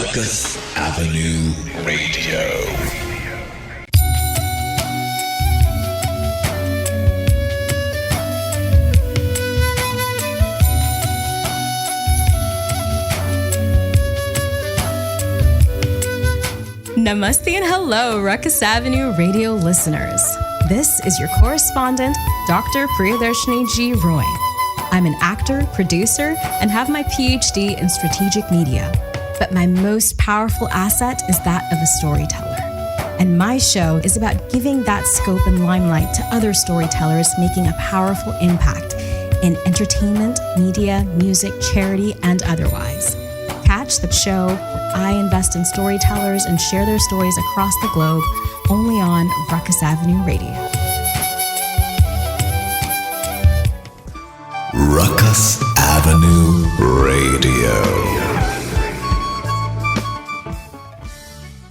Rukus Avenue Radio. Namaste and hello, Rukus Avenue Radio listeners. This is your correspondent, Dr. Priyadarshini G. Roy. I'm an actor, producer, and have my PhD in strategic media. But my most powerful asset is that of a storyteller. And my show is about giving that scope and limelight to other storytellers making a powerful impact in entertainment, media, music, charity, and otherwise. Catch the show where I invest in storytellers and share their stories across the globe only on Rukus Avenue Radio. Rukus Avenue Radio.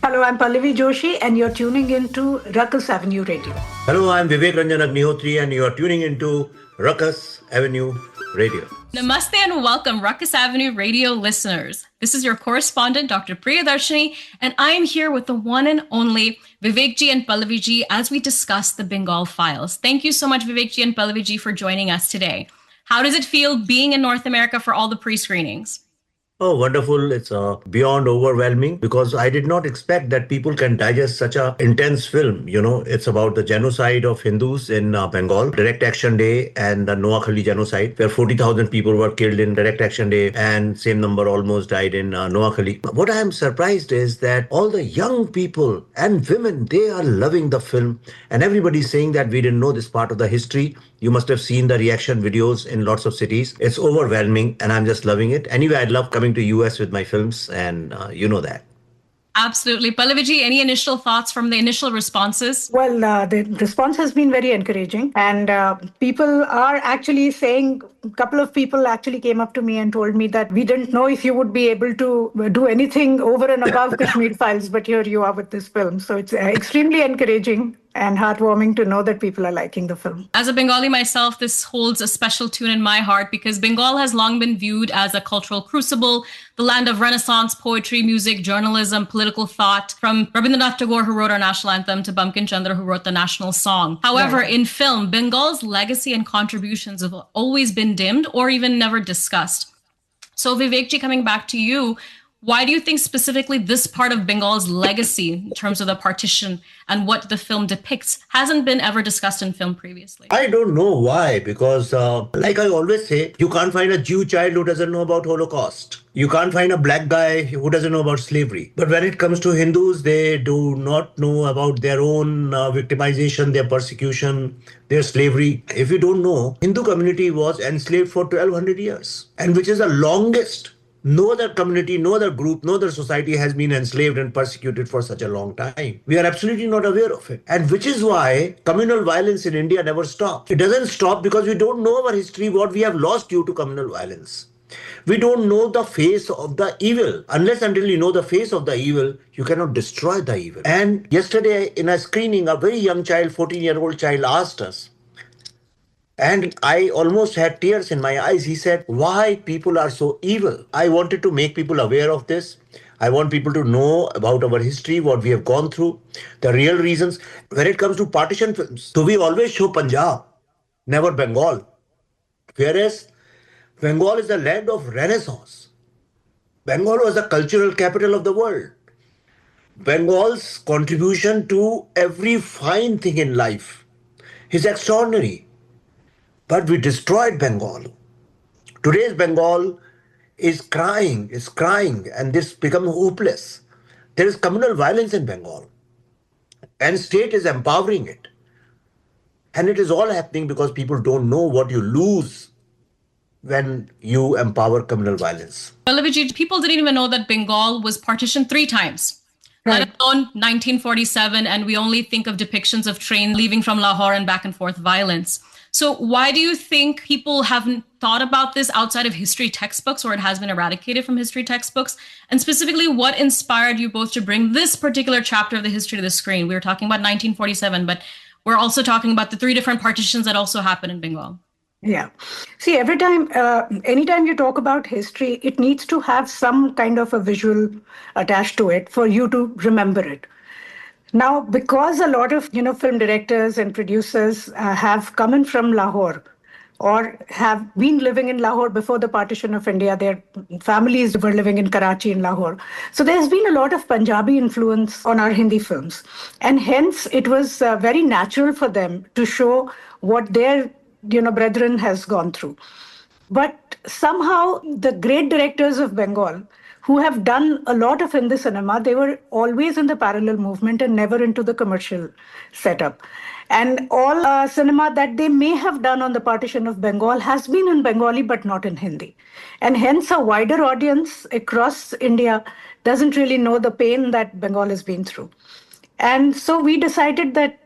Hello, I'm Pallavi Joshi, and you're tuning into Rukus Avenue Radio. Hello, I'm Vivek Ranjan Agnihotri, and you're tuning into Rukus Avenue Radio. Namaste and welcome, Rukus Avenue Radio listeners. This is your correspondent, Dr. Priyadarshini, and I am here with the one and only Vivek Ji and Pallavi Ji as we discuss the Bengal Files. Thank you so much, Vivek Ji and Pallavi Ji, for joining us today. How does it feel being in North America for all the pre-screenings? Oh, wonderful. It's beyond overwhelming because I did not expect that people can digest such an intense film. You know, it's about the genocide of Hindus in Bengal, Direct Action Day, and the Noakhali genocide, where 40,000 people were killed in Direct Action Day, and same number almost died in Noakhali. What I am surprised is that all the young people and women, they are loving the film, and everybody's saying that we didn't know this part of the history. You must have seen the reaction videos in lots of cities. It's overwhelming, and I'm just loving it. Anyway, I love coming to US with my films, and you know that. Absolutely. Pallavi Ji, any initial thoughts from the initial responses? Well, the response has been very encouraging, and people are actually saying, a couple of people actually came up to me and told me that we didn't know if you would be able to do anything over and above Kashmir Files, but here you are with this film. So it's extremely encouraging and heartwarming to know that people are liking the film. As a Bengali myself, this holds a special tune in my heart because Bengal has long been viewed as a cultural crucible, the land of Renaissance, poetry, music, journalism, political thought, from Rabindranath Tagore, who wrote our national anthem, to Bankim Chandra, who wrote the national song. However, in film, Bengal's legacy and contributions have always been dimmed or even never discussed. So Vivek Ji, coming back to you, why do you think specifically this part of Bengal's legacy in terms of the partition and what the film depicts hasn't been ever discussed in film previously? I don't know why, because like I always say, you can't find a Jew child who doesn't know about Holocaust. You can't find a black guy who doesn't know about slavery. But when it comes to Hindus, they do not know about their own victimization, their persecution, their slavery. If you don't know, Hindu community was enslaved for 1200 years, and which is the longest. No other community, no other group, no other society has been enslaved and persecuted for such a long time. We are absolutely not aware of it. And which is why communal violence in India never stopped. It doesn't stop because we don't know our history, what we have lost due to communal violence. We don't know the face of the evil. Unless until you know the face of the evil, you cannot destroy the evil. And yesterday in a screening, a very young child, 14-year-old child asked us, and I almost had tears in my eyes. He said, why people are so evil? I wanted to make people aware of this. I want people to know about our history, what we have gone through, the real reasons. When it comes to partition films, so we always show Punjab, never Bengal. Whereas Bengal is the land of Renaissance. Bengal was the cultural capital of the world. Bengal's contribution to every fine thing in life is extraordinary. But we destroyed Bengal. Today's Bengal is crying, and this becomes hopeless. There is communal violence in Bengal, and state is empowering it. And it is all happening because people don't know what you lose when you empower communal violence. Pallavi Ji, people didn't even know that Bengal was partitioned 3 times. Right. Let alone 1947, and we only think of depictions of trains leaving from Lahore and back and forth violence. So why do you think people haven't thought about this outside of history textbooks, or it has been eradicated from history textbooks? And specifically, what inspired you both to bring this particular chapter of the history to the screen? We were talking about 1947, but we're also talking about the 3 different partitions that also happened in Bengal. Yeah. See, anytime you talk about history, it needs to have some kind of a visual attached to it for you to remember it. Now, because a lot of film directors and producers have come in from Lahore or have been living in Lahore before the partition of India, their families were living in Karachi and Lahore. So there's been a lot of Punjabi influence on our Hindi films, and hence it was very natural for them to show what their brethren has gone through. But somehow, the great directors of Bengal, who have done a lot of Hindi cinema, they were always in the parallel movement and never into the commercial setup. And all cinema that they may have done on the partition of Bengal has been in Bengali, but not in Hindi. And hence, a wider audience across India doesn't really know the pain that Bengal has been through. And so we decided that,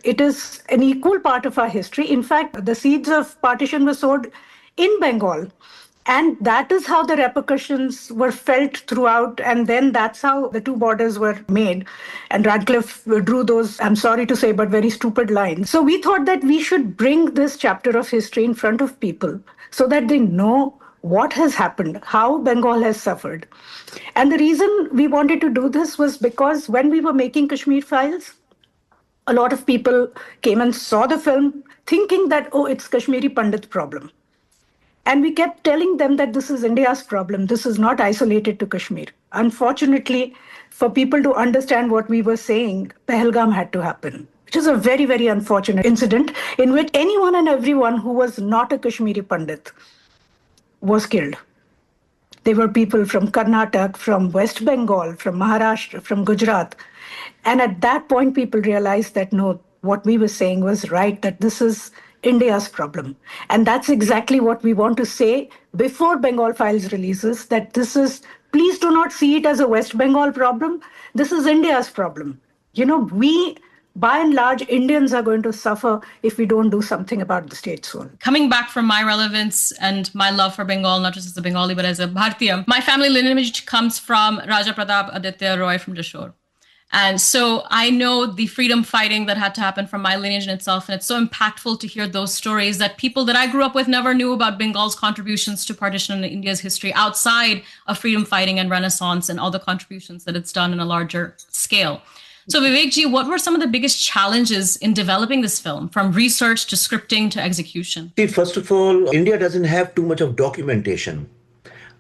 it is an equal part of our history. In fact, the seeds of partition were sowed in Bengal. And that is how the repercussions were felt throughout. And then that's how the two borders were made. And Radcliffe drew those, I'm sorry to say, but very stupid lines. So we thought that we should bring this chapter of history in front of people so that they know what has happened, how Bengal has suffered. And the reason we wanted to do this was because when we were making Kashmir Files, a lot of people came and saw the film thinking that, oh, it's Kashmiri Pandit problem. And we kept telling them that this is India's problem. This is not isolated to Kashmir. Unfortunately, for people to understand what we were saying, Pahalgam had to happen, which is a very, very unfortunate incident in which anyone and everyone who was not a Kashmiri Pandit was killed. They were people from Karnataka, from West Bengal, from Maharashtra, from Gujarat. And at that point, people realized that no, what we were saying was right, that this is India's problem. And that's exactly what we want to say before Bengal Files releases, that this is, please do not see it as a West Bengal problem. This is India's problem. We, by and large, Indians are going to suffer if we don't do something about the state soon. Coming back from my relevance and my love for Bengal, not just as a Bengali, but as a Bharatiya, my family lineage comes from Raja Pratap Aditya Roy from Dashore. And so I know the freedom fighting that had to happen from my lineage in itself. And it's so impactful to hear those stories that people that I grew up with never knew about Bengal's contributions to partition in India's history outside of freedom fighting and Renaissance and all the contributions that it's done in a larger scale. So Vivek Ji, what were some of the biggest challenges in developing this film, from research to scripting to execution? See, first of all, India doesn't have too much of documentation.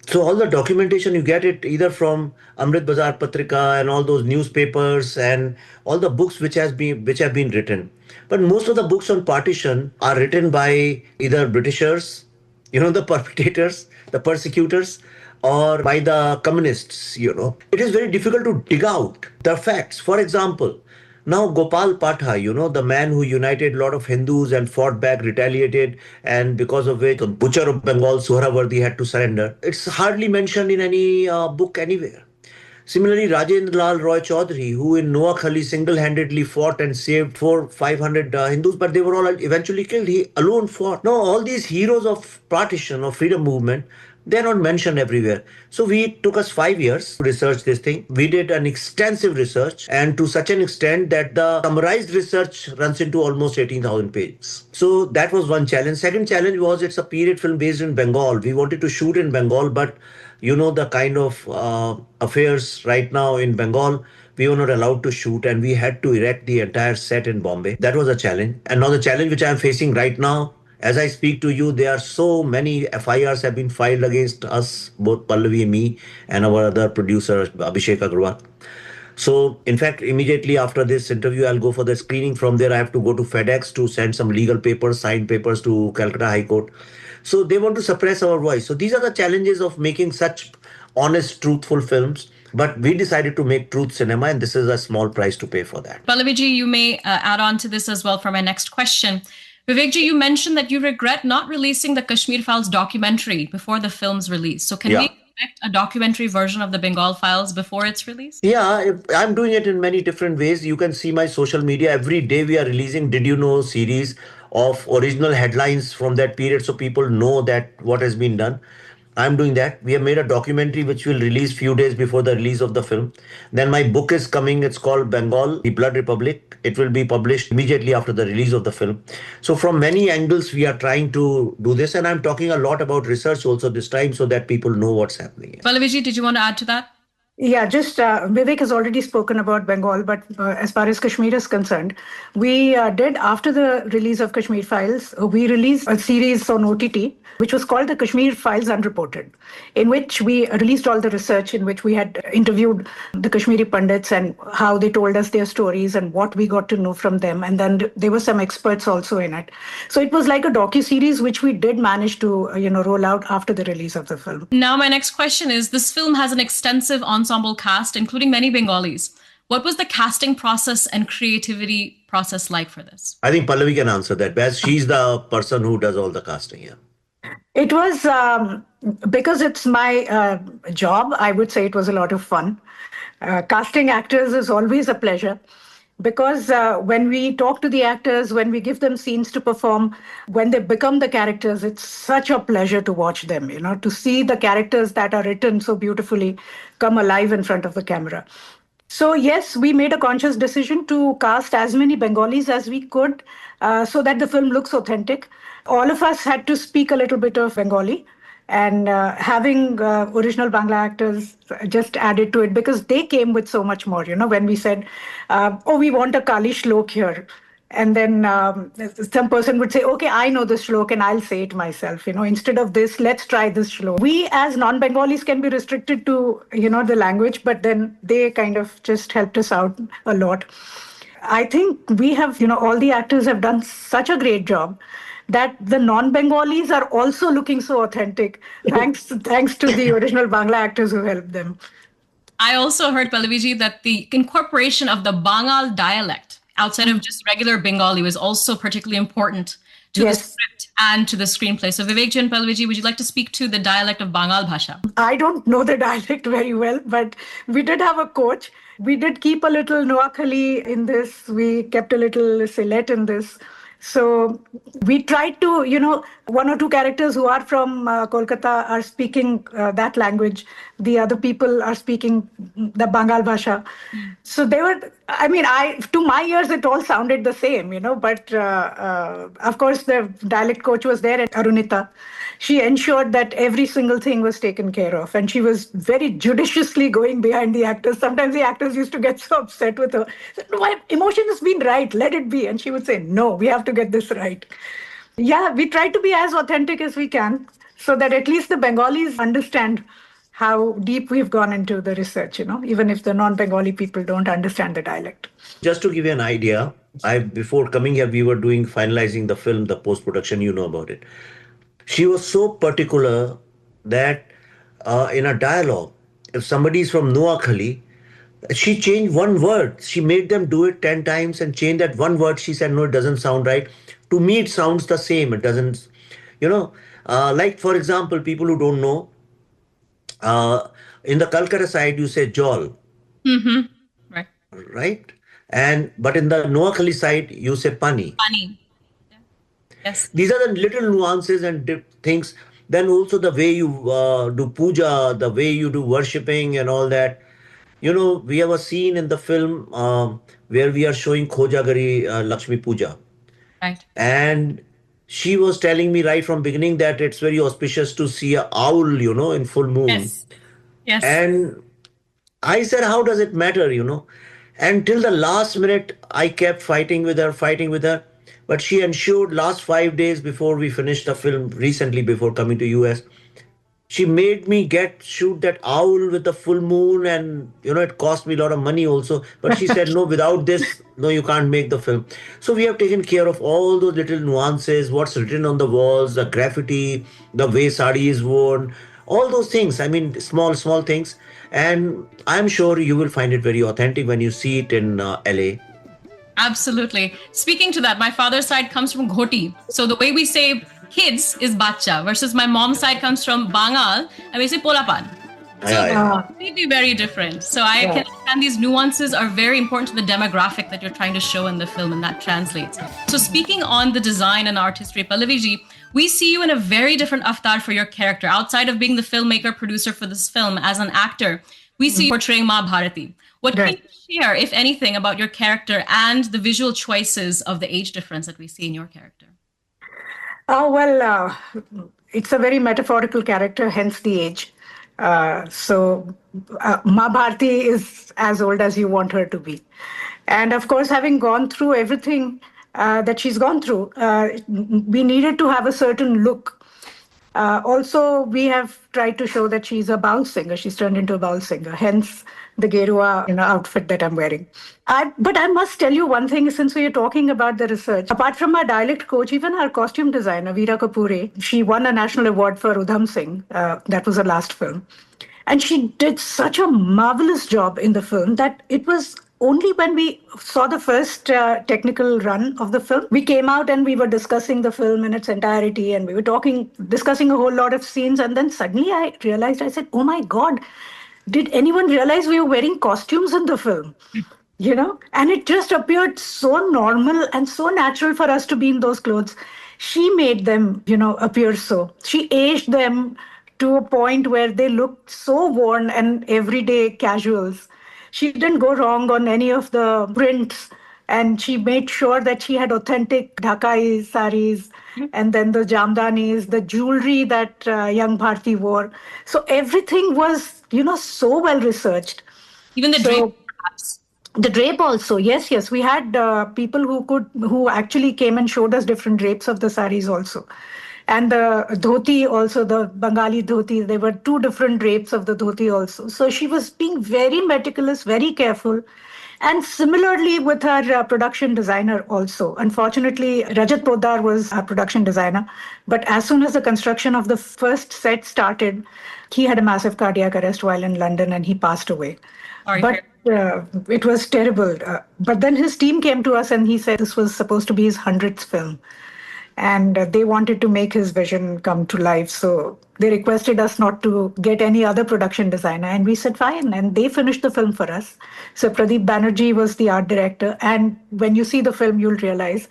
So all the documentation, you get it either from Amrit Bazar Patrika and all those newspapers and all the books which have been written. But most of the books on partition are written by either Britishers, the perpetrators, the persecutors, or by the communists, It is very difficult to dig out the facts. For example, now Gopal Patha, the man who united a lot of Hindus and fought back, retaliated, and because of which the butcher of Bengal, Sohrawardi, had to surrender. It's hardly mentioned in any book anywhere. Similarly, Rajendra Lal Roy Chaudhary, who in Noakhali single-handedly fought and saved 400-500 Hindus, but they were all eventually killed. He alone fought. Now, all these heroes of partition, of freedom movement, they're not mentioned everywhere. So we took us 5 years to research this thing. We did an extensive research, and to such an extent that the summarized research runs into almost 18,000 pages. So that was one challenge. Second challenge was it's a period film based in Bengal. We wanted to shoot in Bengal, but the kind of affairs right now in Bengal, we were not allowed to shoot, and we had to erect the entire set in Bombay. That was a challenge. And now the challenge which I'm facing right now, as I speak to you, there are so many FIRs have been filed against us, both Pallavi and me, and our other producer, Abhishek Agarwal. So, in fact, immediately after this interview, I'll go for the screening. From there, I have to go to FedEx to send some legal papers, signed papers to Calcutta High Court. So they want to suppress our voice. So these are the challenges of making such honest, truthful films. But we decided to make truth cinema, and this is a small price to pay for that. Pallavi Ji, you may add on to this as well for my next question. Vivek Ji, you mentioned that you regret not releasing the Kashmir Files documentary before the film's release. So can we expect a documentary version of the Bengal Files before its release? Yeah, I'm doing it in many different ways. You can see my social media. Every day we are releasing Did You Know series of original headlines from that period, so people know that what has been done. I'm doing that. We have made a documentary which will release few days before the release of the film. Then my book is coming. It's called Bengal, The Blood Republic. It will be published immediately after the release of the film. So from many angles, we are trying to do this. And I'm talking a lot about research also this time so that people know what's happening. Pallavi Ji, did you want to add to that? Yeah, just Vivek has already spoken about Bengal, but as far as Kashmir is concerned, we did, after the release of Kashmir Files, we released a series on OTT, which was called the Kashmir Files Unreported, in which we released all the research, in which we had interviewed the Kashmiri Pandits and how they told us their stories and what we got to know from them. And then there were some experts also in it. So it was like a docu-series, which we did manage to, roll out after the release of the film. Now, my next question is, this film has an extensive ensemble cast, including many Bengalis. What was the casting process and creativity process like for this? I think Pallavi can answer that, as she's the person who does all the casting here. It was, because it's my job, I would say it was a lot of fun. Casting actors is always a pleasure. Because when we talk to the actors, when we give them scenes to perform, when they become the characters, it's such a pleasure to watch them, to see the characters that are written so beautifully come alive in front of the camera. So yes, we made a conscious decision to cast as many Bengalis as we could so that the film looks authentic. All of us had to speak a little bit of Bengali. And having original Bangla actors just added to it because they came with so much more, when we said, we want a Kali shlok here. And then some person would say, okay, I know this shlok and I'll say it myself. Instead of this, let's try this shlok. We as non-Bengalis can be restricted to, the language, but then they kind of just helped us out a lot. I think we have, all the actors have done such a great job that the non-Bengalis are also looking so authentic, thanks to the original Bangla actors who helped them. I also heard, Pallavi Ji, that the incorporation of the Bengal dialect outside of just regular Bengali was also particularly important to the script and to the screenplay. So Vivek Ji and Pallavi Ji, would you like to speak to the dialect of Bengal Bhasha? I don't know the dialect very well, but we did have a coach. We did keep a little Noakhali in this. We kept a little Sylhet in this. So we tried to, one or two characters who are from Kolkata are speaking that language. The other people are speaking the Bengal Bhasha. So they were, to my ears, it all sounded the same, but of course the dialect coach was there at Arunita. She ensured that every single thing was taken care of. And she was very judiciously going behind the actors. Sometimes the actors used to get so upset with her. My emotion has been right, let it be. And she would say, no, we have to get this right. Yeah, we try to be as authentic as we can so that at least the Bengalis understand how deep we've gone into the research, even if the non-Bengali people don't understand the dialect. Just to give you an idea, before coming here, we were finalizing the film, the post-production, you know about it. She was so particular that in a dialogue, if somebody is from Noakhali, she changed one word. She made them do it 10 times and change that one word. She said, no, it doesn't sound right. To me, it sounds the same. It doesn't, like, for example, people who don't know, in the Calcutta side, you say jol. Mm-hmm. Right. Right? But in the Noakhali side, you say pani. Pani. Yes. These are the little nuances and things. Then also the way you do puja, the way you do worshipping and all that. We have a scene in the film where we are showing Khojagari Lakshmi Puja. Right. And she was telling me right from beginning that it's very auspicious to see an owl, in full moon. Yes. Yes. And I said, how does it matter, And till the last minute, I kept fighting with her. But she ensured last 5 days before we finished the film, recently before coming to US, she made me shoot that owl with the full moon, and it cost me a lot of money also. But she said, no, without this, no, you can't make the film. So we have taken care of all those little nuances, what's written on the walls, the graffiti, the way sari is worn, all those things. Small things. And I'm sure you will find it very authentic when you see it in LA. Absolutely. Speaking to that, my father's side comes from Ghoti. So the way we say kids is bacha versus my mom's side comes from Bengal and we say polapan. So Yeah, yeah. completely very different. So I can understand these nuances are very important to the demographic that you're trying to show in the film, and that translates. So speaking on the design and art history, Pallavi Ji, we see you in a very different avatar for your character. Outside of being the filmmaker, producer for this film, as an actor, we see you portraying Ma Bharati. What can you share, if anything, about your character and the visual choices of the age difference that we see in your character? Oh, well, it's a very metaphorical character, hence the age. Ma Bharti is as old as you want her to be. And of course, having gone through everything that she's gone through, we needed to have a certain look. Also, we have tried to show that she's a bowl singer. She's turned into a bowl singer, hence the Gerua outfit that I'm wearing. But I must tell you one thing, since we are talking about the research. Apart from our dialect coach, even our costume designer, Veera Kapoor, she won a national award for Udham Singh. That was her last film. And she did such a marvelous job in the film that it was only when we saw the first technical run of the film, we came out and we were discussing the film in its entirety, and we were discussing a whole lot of scenes. And then suddenly I realized, I said, oh my God, did anyone realize we were wearing costumes in the film? And it just appeared so normal and so natural for us to be in those clothes. She made them, appear so. She aged them to a point where they looked so worn and everyday casuals. She didn't go wrong on any of the prints, and she made sure that she had authentic Dhakai saris and then the jamdanis, the jewelry that young Bharti wore. So everything was, so well researched. Even the drape, perhaps. The drape also, yes. We had people who actually came and showed us different drapes of the saris also. And the dhoti also, the Bengali dhoti, there were two different drapes of the dhoti also. So she was being very meticulous, very careful. And similarly with her production designer also. Unfortunately, Rajat Poddar was our production designer. But as soon as the construction of the first set started, he had a massive cardiac arrest while in London and he passed away. But it was terrible. But then his team came to us and he said this was supposed to be his 100th film. And they wanted to make his vision come to life. So they requested us not to get any other production designer. And we said, fine. And they finished the film for us. So Pradeep Banerjee was the art director. And when you see the film, you'll realize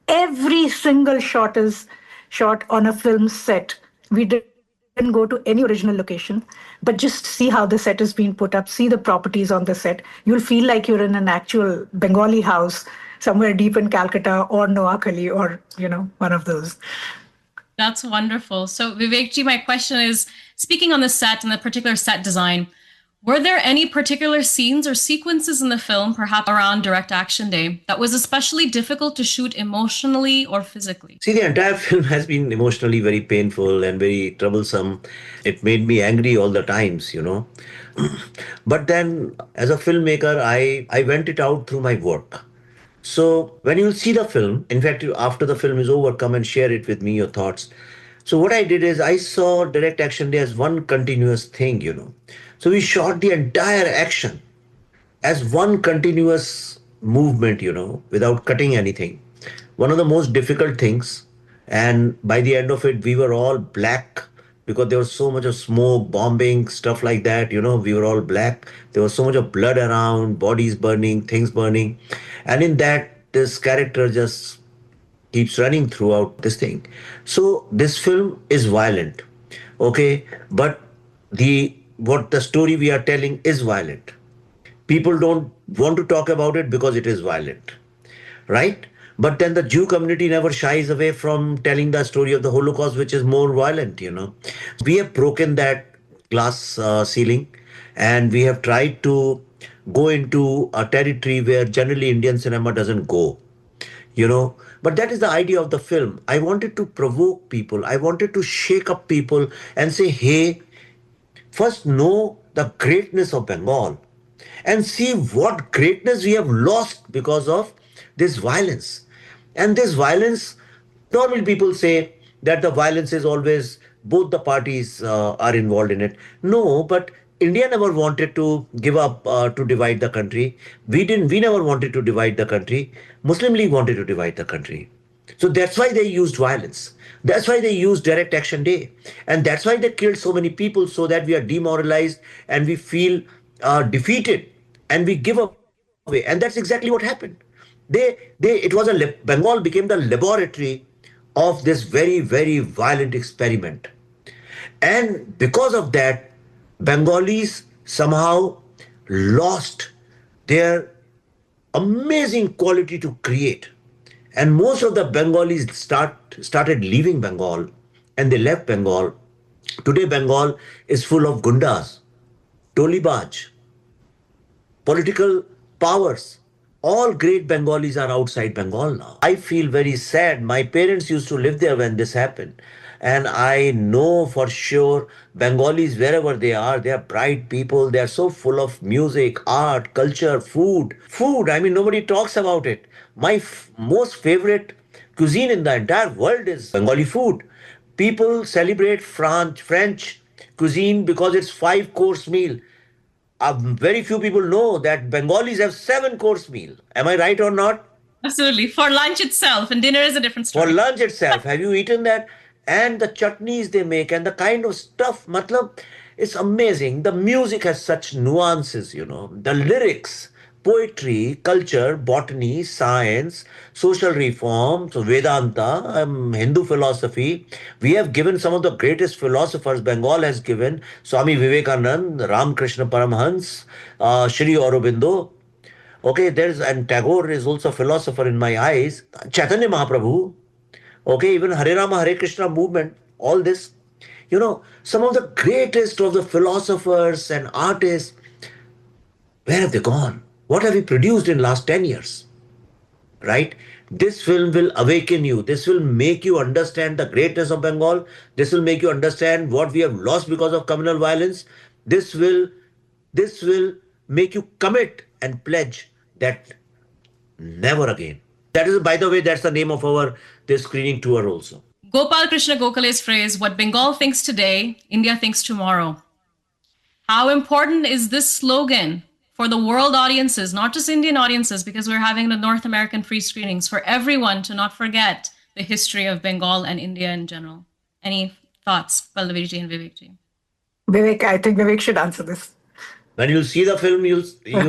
every single shot is shot on a film set. We didn't go to any original location, but just see how the set is being put up, see the properties on the set. You'll feel like you're in an actual Bengali house somewhere deep in Calcutta or Noakhali or, one of those. That's wonderful. So Vivek Ji, my question is, speaking on the set and the particular set design, were there any particular scenes or sequences in the film, perhaps around Direct Action Day, that was especially difficult to shoot emotionally or physically? See, the entire film has been emotionally very painful and very troublesome. It made me angry all the times, But then, as a filmmaker, I went it out through my work. So when you see the film, in fact, after the film is over, come and share it with me, your thoughts. So what I did is I saw Direct Action Day as one continuous thing, So we shot the entire action as one continuous movement, without cutting anything. One of the most difficult things. And by the end of it, we were all black because there was so much of smoke, bombing, stuff like that. We were all black. There was so much of blood around, bodies burning, things burning. And in that, this character just keeps running throughout this thing. So this film is violent, okay? But what the story we are telling is violent. People don't want to talk about it because it is violent, right? But then the Jew community never shies away from telling the story of the Holocaust, which is more violent, We have broken that glass ceiling, and we have tried to go into a territory where generally Indian cinema doesn't go, But that is the idea of the film. I wanted to provoke people. I wanted to shake up people and say, hey, first know the greatness of Bengal and see what greatness we have lost because of this violence. And this violence, normally people say that the violence is always both the parties are involved in it. No, but India never wanted to give up to divide the country. We never wanted to divide the country. Muslim League wanted to divide the country. So that's why they used violence. That's why they used direct action day. And that's why they killed so many people, so that we are demoralized and we feel defeated and we give away. And that's exactly what happened. Bengal became the laboratory of this very, very violent experiment. And because of that, Bengalis somehow lost their amazing quality to create. And most of the Bengalis started leaving Bengal, and they left Bengal. Today, Bengal is full of gundas, tolibaj, political powers. All great Bengalis are outside Bengal now. I feel very sad. My parents used to live there when this happened. And I know for sure Bengalis, wherever they are bright people. They are so full of music, art, culture, food. Food, I mean, nobody talks about it. My most favorite cuisine in the entire world is Bengali food. People celebrate French cuisine because it's 5 course meal. Very few people know that Bengalis have 7 course meal. Am I right or not? Absolutely. For lunch itself, and dinner is a different story. For lunch itself, have you eaten that? And the chutneys they make and the kind of stuff, matlab, it's amazing. The music has such nuances, the lyrics, poetry, culture, botany, science, social reform, so Vedanta, Hindu philosophy. We have given some of the greatest philosophers Bengal has given. Swami Vivekanand, Ramakrishna Paramhans, Shri Aurobindo. Okay, and Tagore is also a philosopher in my eyes. Chaitanya Mahaprabhu. Okay, even Hare Rama, Hare Krishna movement, all this. Some of the greatest of the philosophers and artists, where have they gone? What have we produced in last 10 years? Right? This film will awaken you. This will make you understand the greatness of Bengal. This will make you understand what we have lost because of communal violence. This will make you commit and pledge that never again. That is, by the way, that's the name of this screening tour also. Gopal Krishna Gokhale's phrase, what Bengal thinks today, India thinks tomorrow. How important is this slogan for the world audiences, not just Indian audiences, because we're having the North American free screenings, for everyone to not forget the history of Bengal and India in general? Any thoughts, Pallavi Ji and Vivek Ji? Vivek, I think Vivek should answer this. When you see the film, you'll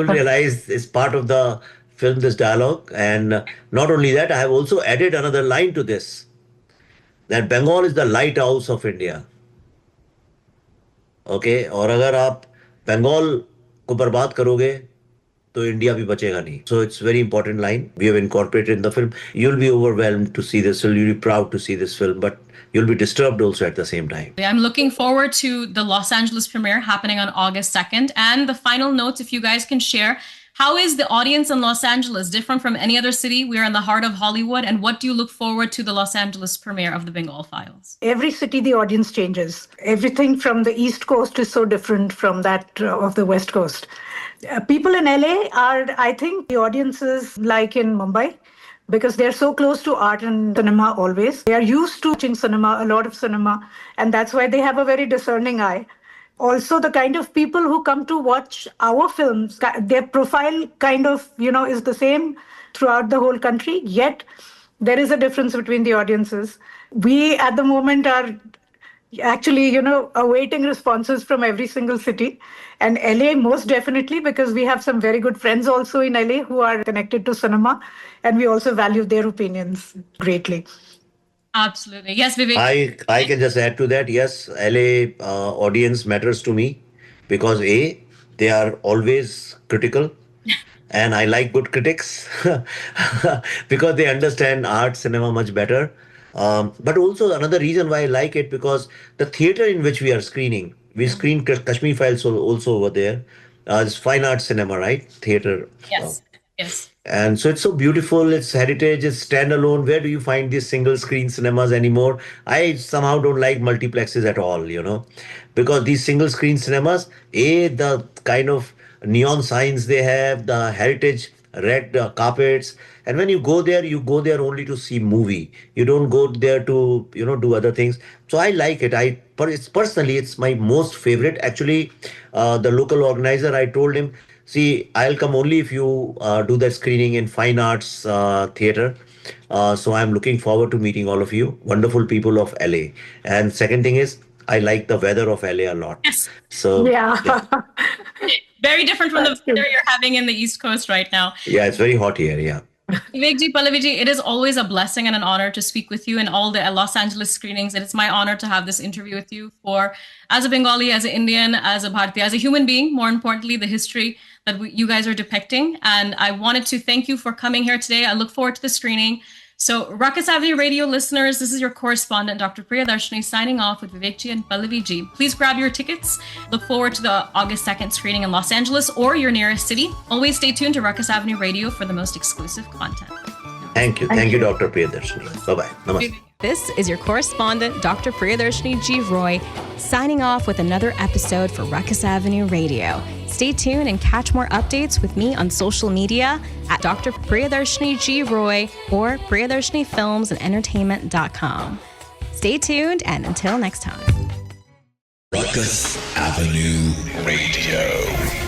realize it's part of the film, this dialogue. And not only that, I have also added another line to this, that Bengal is the lighthouse of India. Okay, और अगर आप बंगाल को बर्बाद करोगे तो India भी बचेगा नहीं. So it's very important line we have incorporated in the film. You'll be overwhelmed to see this film. You'll be proud to see this film, but you'll be disturbed also at the same time. I'm looking forward to the Los Angeles premiere happening on August 2nd. And the final notes, if you guys can share, how is the audience in Los Angeles different from any other city? We are in the heart of Hollywood. And what do you look forward to the Los Angeles premiere of the Bengal Files? Every city, the audience changes. Everything from the East Coast is so different from that of the West Coast. People in LA are, I think, the audiences like in Mumbai, because they're so close to art and cinema always. They are used to watching cinema, a lot of cinema, and that's why they have a very discerning eye. Also, the kind of people who come to watch our films, their profile kind of, is the same throughout the whole country, yet there is a difference between the audiences. We, at the moment, are actually, awaiting responses from every single city. And LA, most definitely, because we have some very good friends also in LA who are connected to cinema, and we also value their opinions greatly. Absolutely. Yes, Vivek. I can just add to that. Yes, LA audience matters to me because they are always critical. And I like good critics because they understand art, cinema much better. But also another reason why I like it, because the theater in which we are screening, we screen Kashmir Files also over there. It's fine art cinema, right? Theater. Yes. Yes. And so it's so beautiful. It's heritage. It's standalone. Where do you find these single screen cinemas anymore? I somehow don't like multiplexes at all, because these single screen cinemas, the kind of neon signs they have, the heritage red carpets. And when you go there only to see movie. You don't go there to, do other things. So I like it. It's my most favorite. Actually, the local organizer, I told him, See, I'll come only if you do that screening in Fine Arts Theatre. So I'm looking forward to meeting all of you, wonderful people of LA. And second thing is, I like the weather of LA a lot. Yes. So Yeah. Very different from the That's true. weather you're having in the East Coast right now. yeah, it's very hot here. Yeah. Vivek Ji, Pallavi Ji, it is always a blessing and an honor to speak with you in all the Los Angeles screenings. And it's my honor to have this interview with you for, as a Bengali, as an Indian, as a Bharatiya, as a human being, more importantly, the history that you guys are depicting. And I wanted to thank you for coming here today. I look forward to the screening. So, Rukus Ave radio listeners, this is your correspondent, Dr. Priyadarshini, signing off with Vivek Ji and Pallavi Ji. Please grab your tickets. Look forward to the August 2nd screening in Los Angeles or your nearest city. Always stay tuned to Rukus Avenue Radio for the most exclusive content. Thank you. Thank you, Dr. Priyadarshini. Bye-bye. Namaste. This is your correspondent, Dr. Priyadarshini G. Roy, signing off with another episode for Rukus Avenue Radio. Stay tuned and catch more updates with me on social media at Dr. Priyadarshini G. Roy or PriyadarshiniFilmsAndEntertainment.com. Stay tuned, and until next time. Rukus Avenue Radio.